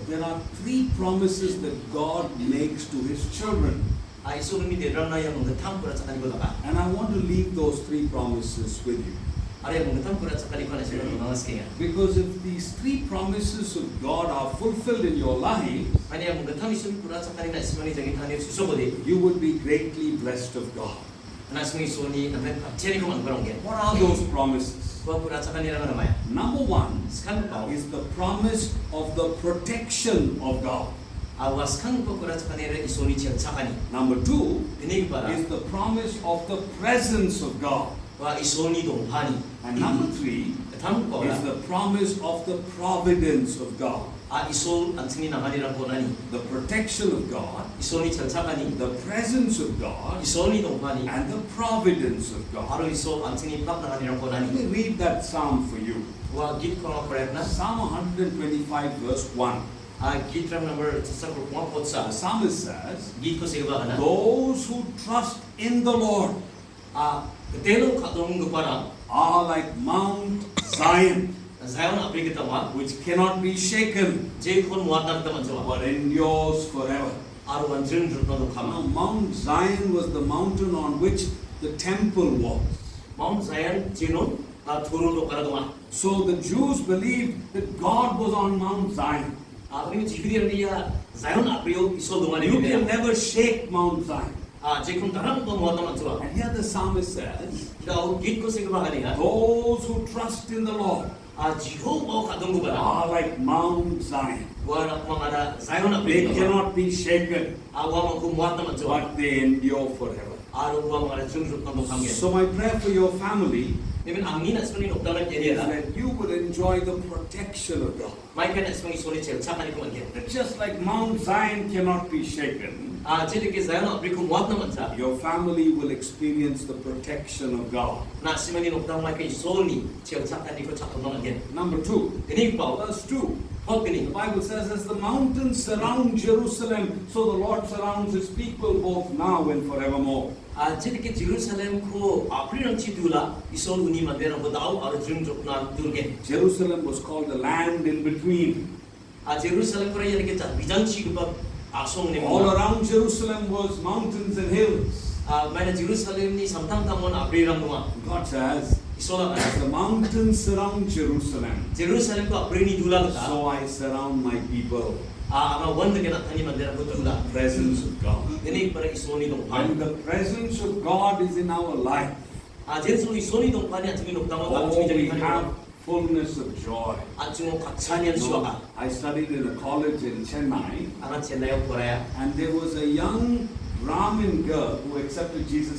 There are three promises that God makes to His children. And I want to leave those three promises with you. Because if these three promises of God are fulfilled in your life, you would be greatly blessed of God. What are those promises? Number one is the promise of the protection of God. Number two is the promise of the presence of God. And number three is the promise of the providence of God. The protection of God, the presence of God, and the providence of God. Let me read that psalm for you. Psalm 125 verse 1. The psalmist says, those who trust in the Lord are like Mount Zion, which cannot be shaken, but endures forever. Now, Mount Zion was the mountain on which the temple was. So the Jews believed that God was on Mount Zion. You can never shake Mount Zion. And here the psalmist says, those who trust in the Lord are like Mount Zion. They cannot be shaken, but they endure forever. So my prayer for your family is that you will enjoy the protection of God. Just like Mount Zion cannot be shaken, your family will experience the protection of God. Number two, verse 2. The Bible says, as the mountains surround Jerusalem, so the Lord surrounds His people both now and forevermore. Jerusalem was called the land in between. All around Jerusalem was mountains and hills. God says, as the mountains surround Jerusalem, so I surround my people. The presence of God. When the presence of God is in our life, oh, we have fullness of joy. I studied in a college in Chennai, and there was a young Brahmin girl who accepted Jesus